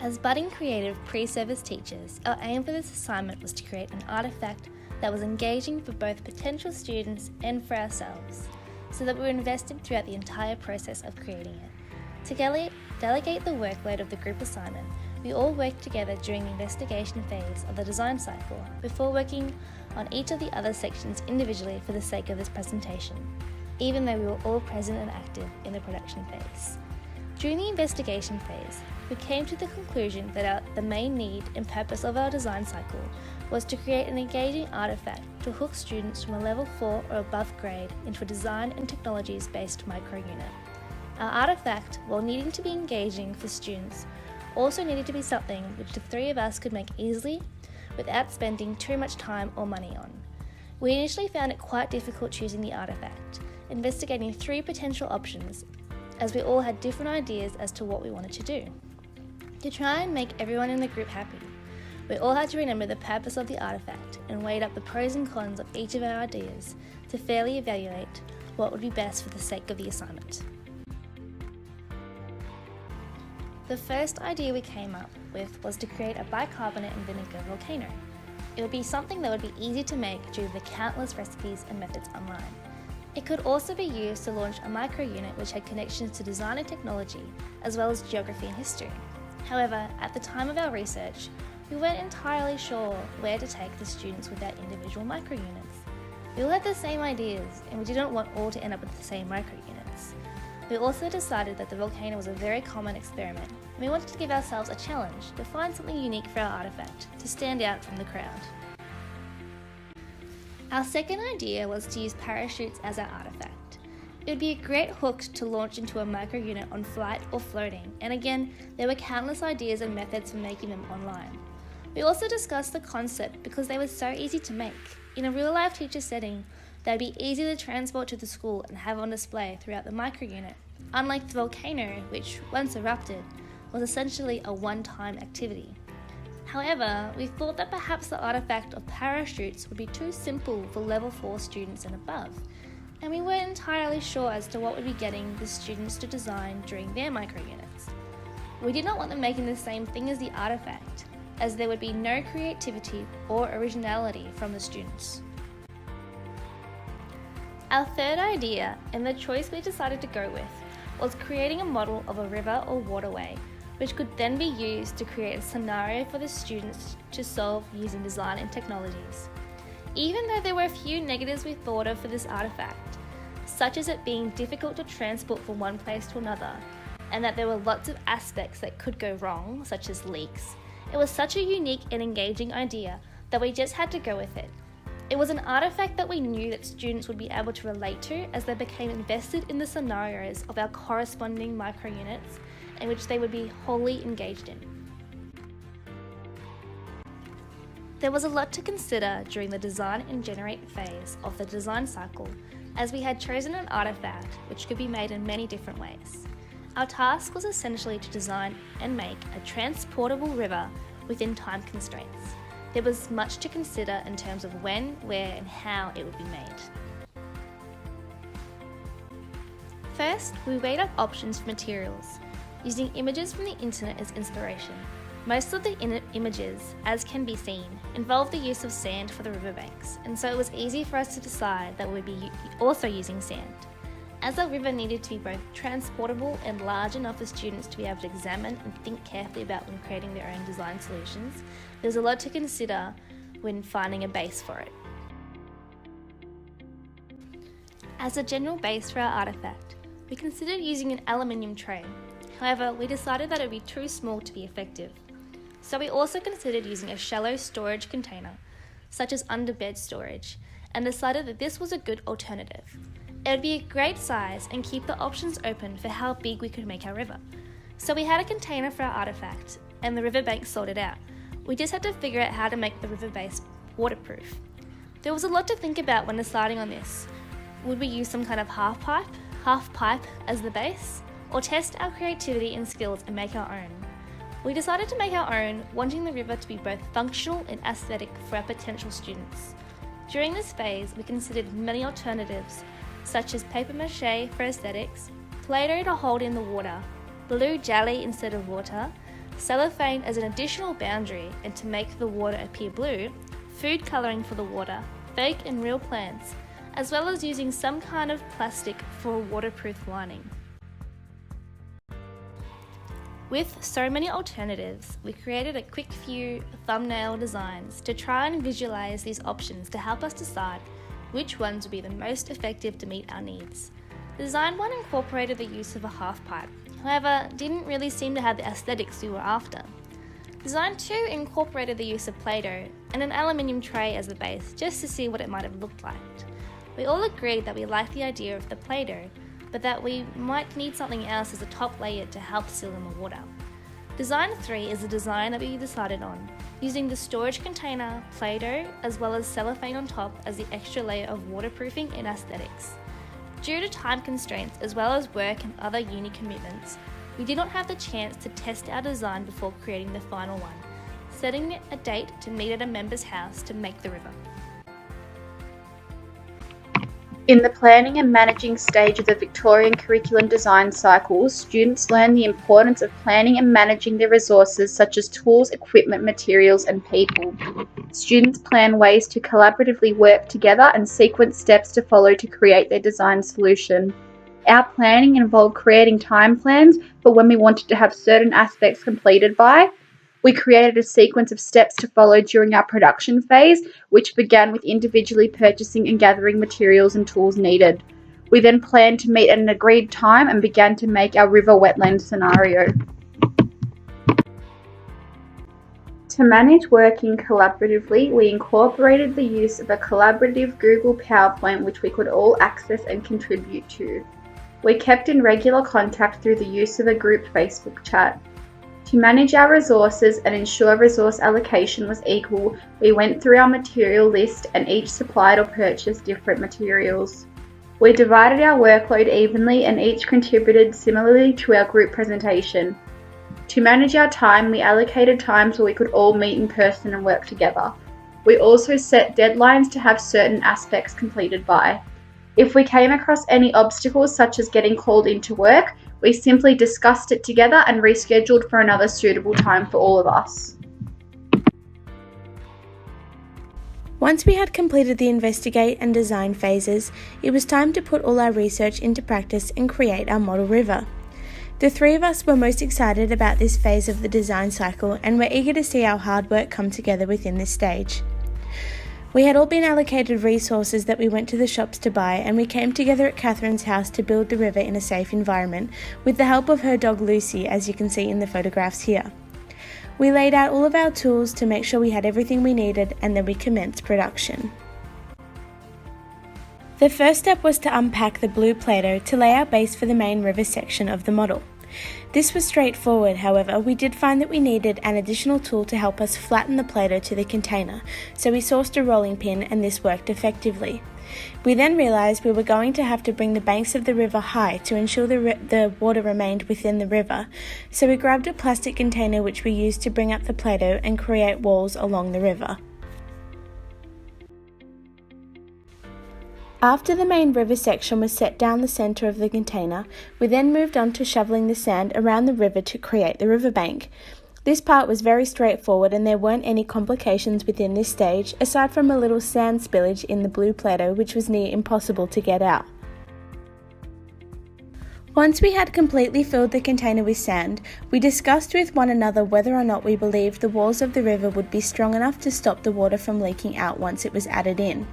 As budding creative pre-service teachers, our aim for this assignment was to create an artefact that was engaging for both potential students and for ourselves, so that we were invested throughout the entire process of creating it. To delegate the workload of the group assignment, we all worked together during the investigation phase of the design cycle before working on each of the other sections individually for the sake of this presentation, even though we were all present and active in the production phase. During the investigation phase, we came to the conclusion that the main need and purpose of our design cycle was to create an engaging artefact to hook students from a level 4 or above grade into a design and technologies based micro-unit. Our artefact, while needing to be engaging for students, also needed to be something which the three of us could make easily without spending too much time or money on. We initially found it quite difficult choosing the artefact, investigating 3 potential options, as we all had different ideas as to what we wanted to do. To try and make everyone in the group happy, we all had to remember the purpose of the artefact and weighed up the pros and cons of each of our ideas to fairly evaluate what would be best for the sake of the assignment. The first idea we came up with was to create a bicarbonate and vinegar volcano. It would be something that would be easy to make due to the countless recipes and methods online. It could also be used to launch a micro-unit which had connections to design and technology, as well as geography and history. However, at the time of our research, we weren't entirely sure where to take the students with our individual micro-units. We all had the same ideas, and we didn't want all to end up with the same micro-units. We also decided that the volcano was a very common experiment, and we wanted to give ourselves a challenge to find something unique for our artefact to stand out from the crowd. Our second idea was to use parachutes as our artefact. It would be a great hook to launch into a micro-unit on flight or floating, and again, there were countless ideas and methods for making them online. We also discussed the concept because they were so easy to make. In a real-life teacher setting, they'd be easy to transport to the school and have on display throughout the micro-unit, unlike the volcano, which, once erupted, was essentially a one-time activity. However, we thought that perhaps the artefact of parachutes would be too simple for level 4 students and above, and we weren't entirely sure as to what would be getting the students to design during their micro-units. We did not want them making the same thing as the artefact, as there would be no creativity or originality from the students. Our third idea, and the choice we decided to go with, was creating a model of a river or waterway, which could then be used to create a scenario for the students to solve using design and technologies. Even though there were a few negatives we thought of for this artefact, such as it being difficult to transport from one place to another, and that there were lots of aspects that could go wrong, such as leaks, it was such a unique and engaging idea that we just had to go with it. It was an artefact that we knew that students would be able to relate to as they became invested in the scenarios of our corresponding micro-units in which they would be wholly engaged in. There was a lot to consider during the design and generate phase of the design cycle, as we had chosen an artefact which could be made in many different ways. Our task was essentially to design and make a transportable river within time constraints. There was much to consider in terms of when, where, and how it would be made. First, we weighed up options for materials, using images from the internet as inspiration. Most of the images, as can be seen, involved the use of sand for the riverbanks, and so it was easy for us to decide that we would be also using sand. As the river needed to be both transportable and large enough for students to be able to examine and think carefully about when creating their own design solutions, there was a lot to consider when finding a base for it. As a general base for our artefact, we considered using an aluminium tray. However, we decided that it would be too small to be effective. So we also considered using a shallow storage container, such as under-bed storage, and decided that this was a good alternative. It would be a great size and keep the options open for how big we could make our river. So we had a container for our artefact, and the riverbank sorted out. We just had to figure out how to make the river base waterproof. There was a lot to think about when deciding on this. Would we use some kind of half pipe as the base, or test our creativity and skills and make our own? We decided to make our own, wanting the river to be both functional and aesthetic for our potential students. During this phase, we considered many alternatives, such as paper mache for aesthetics, Play-Doh to hold in the water, blue jelly instead of water, cellophane as an additional boundary and to make the water appear blue, food colouring for the water, fake and real plants, as well as using some kind of plastic for a waterproof lining. With so many alternatives, we created a quick few thumbnail designs to try and visualise these options to help us decide which ones would be the most effective to meet our needs. Design 1 incorporated the use of a half pipe, however, didn't really seem to have the aesthetics we were after. Design 2 incorporated the use of Play-Doh and an aluminium tray as the base just to see what it might have looked like. We all agreed that we liked the idea of the Play-Doh, but that we might need something else as a top layer to help seal in the water. Design 3 is the design that we decided on, using the storage container, Play-Doh, as well as cellophane on top as the extra layer of waterproofing and aesthetics. Due to time constraints as well as work and other uni commitments, we did not have the chance to test our design before creating the final one, setting a date to meet at a member's house to make the river. In the planning and managing stage of the Victorian curriculum design cycle, students learn the importance of planning and managing their resources such as tools, equipment, materials, and people. Students plan ways to collaboratively work together and sequence steps to follow to create their design solution. Our planning involved creating time plans for when we wanted to have certain aspects completed by. We created a sequence of steps to follow during our production phase, which began with individually purchasing and gathering materials and tools needed. We then planned to meet at an agreed time and began to make our river wetland scenario. To manage working collaboratively, we incorporated the use of a collaborative Google PowerPoint which we could all access and contribute to. We kept in regular contact through the use of a group Facebook chat. To manage our resources and ensure resource allocation was equal, we went through our material list and each supplied or purchased different materials. We divided our workload evenly and each contributed similarly to our group presentation. To manage our time, we allocated times where we could all meet in person and work together. We also set deadlines to have certain aspects completed by. If we came across any obstacles such as getting called into work, we simply discussed it together and rescheduled for another suitable time for all of us. Once we had completed the investigate and design phases, it was time to put all our research into practice and create our model river. The three of us were most excited about this phase of the design cycle and were eager to see our hard work come together within this stage. We had all been allocated resources that we went to the shops to buy, and we came together at Catherine's house to build the river in a safe environment with the help of her dog Lucy, as you can see in the photographs here. We laid out all of our tools to make sure we had everything we needed, and then we commenced production. The first step was to unpack the blue Play-Doh to lay our base for the main river section of the model. This was straightforward, however, we did find that we needed an additional tool to help us flatten the Play-Doh to the container, so we sourced a rolling pin and this worked effectively. We then realised we were going to have to bring the banks of the river high to ensure the water remained within the river, so we grabbed a plastic container which we used to bring up the Play-Doh and create walls along the river. After the main river section was set down the centre of the container, we then moved on to shoveling the sand around the river to create the riverbank. This part was very straightforward and there weren't any complications within this stage, aside from a little sand spillage in the blue Play-Doh which was near impossible to get out. Once we had completely filled the container with sand, we discussed with one another whether or not we believed the walls of the river would be strong enough to stop the water from leaking out once it was added in.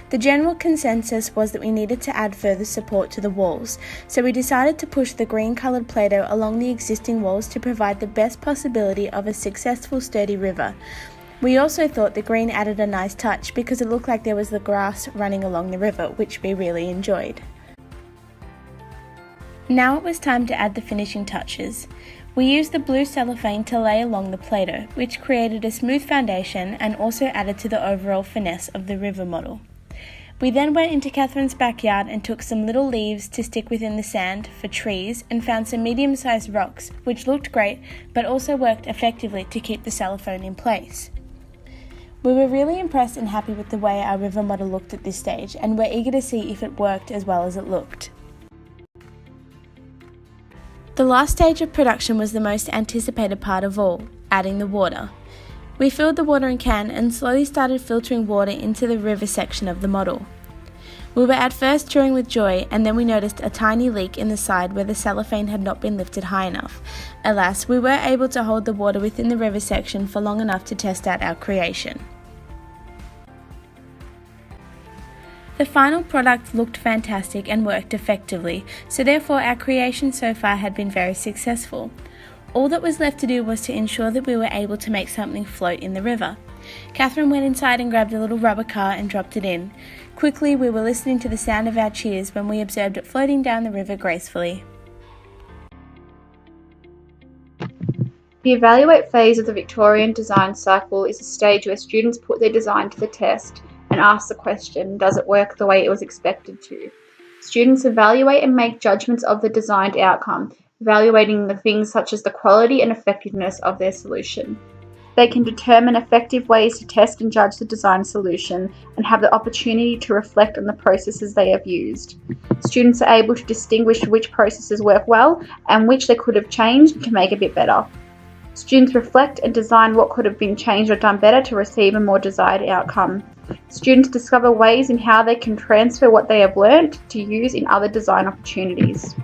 The general consensus was that we needed to add further support to the walls, so we decided to push the green coloured Play-Doh along the existing walls to provide the best possibility of a successful sturdy river. We also thought the green added a nice touch because it looked like there was the grass running along the river, which we really enjoyed. Now it was time to add the finishing touches. We used the blue cellophane to lay along the Play-Doh, which created a smooth foundation and also added to the overall finesse of the river model. We then went into Catherine's backyard and took some little leaves to stick within the sand for trees and found some medium-sized rocks, which looked great but also worked effectively to keep the cellophane in place. We were really impressed and happy with the way our river model looked at this stage, and we're eager to see if it worked as well as it looked. The last stage of production was the most anticipated part of all, adding the water. We filled the watering can and slowly started filtering water into the river section of the model. We were at first drawing with joy, and then we noticed a tiny leak in the side where the cellophane had not been lifted high enough. Alas, we were able to hold the water within the river section for long enough to test out our creation. The final product looked fantastic and worked effectively, so therefore our creation so far had been very successful. All that was left to do was to ensure that we were able to make something float in the river. Catherine went inside and grabbed a little rubber car and dropped it in. Quickly, we were listening to the sound of our cheers when we observed it floating down the river gracefully. The evaluate phase of the Victorian design cycle is a stage where students put their design to the test and ask the question, does it work the way it was expected to? Students evaluate and make judgments of the designed outcome, evaluating the things such as the quality and effectiveness of their solution. They can determine effective ways to test and judge the design solution and have the opportunity to reflect on the processes they have used. Students are able to distinguish which processes work well and which they could have changed to make a bit better. Students reflect and design what could have been changed or done better to receive a more desired outcome. Students discover ways in how they can transfer what they have learnt to use in other design opportunities.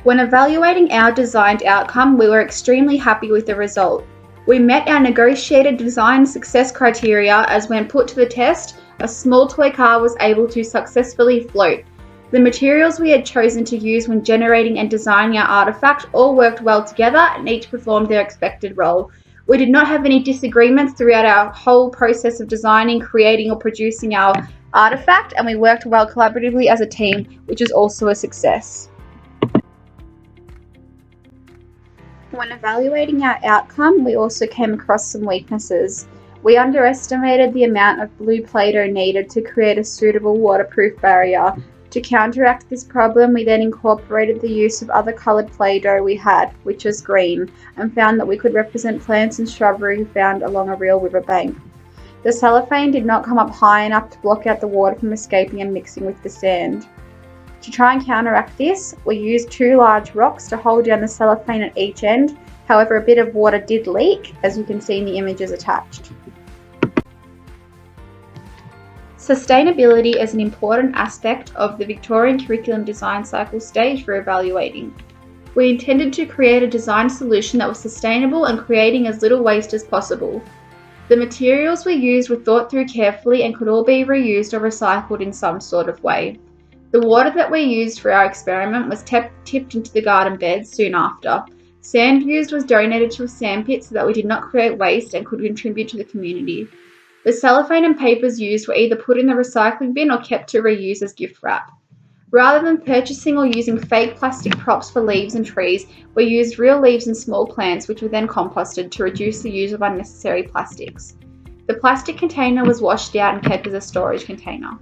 When evaluating our designed outcome, we were extremely happy with the result. We met our negotiated design success criteria as when put to the test, a small toy car was able to successfully float. The materials we had chosen to use when generating and designing our artefact all worked well together and each performed their expected role. We did not have any disagreements throughout our whole process of designing, creating or producing our artefact, and we worked well collaboratively as a team, which is also a success. When evaluating our outcome, we also came across some weaknesses. We underestimated the amount of blue Play-Doh needed to create a suitable waterproof barrier. To counteract this problem, we then incorporated the use of other coloured Play-Doh we had, which was green, and found that we could represent plants and shrubbery found along a real riverbank. The cellophane did not come up high enough to block out the water from escaping and mixing with the sand. To try and counteract this, we used 2 large rocks to hold down the cellophane at each end. However, a bit of water did leak, as you can see in the images attached. Sustainability is an important aspect of the Victorian curriculum design cycle stage for evaluating. We intended to create a design solution that was sustainable and creating as little waste as possible. The materials we used were thought through carefully and could all be reused or recycled in some sort of way. The water that we used for our experiment was tipped into the garden beds soon after. Sand used was donated to a sandpit so that we did not create waste and could contribute to the community. The cellophane and papers used were either put in the recycling bin or kept to reuse as gift wrap. Rather than purchasing or using fake plastic props for leaves and trees, we used real leaves and small plants which were then composted to reduce the use of unnecessary plastics. The plastic container was washed out and kept as a storage container.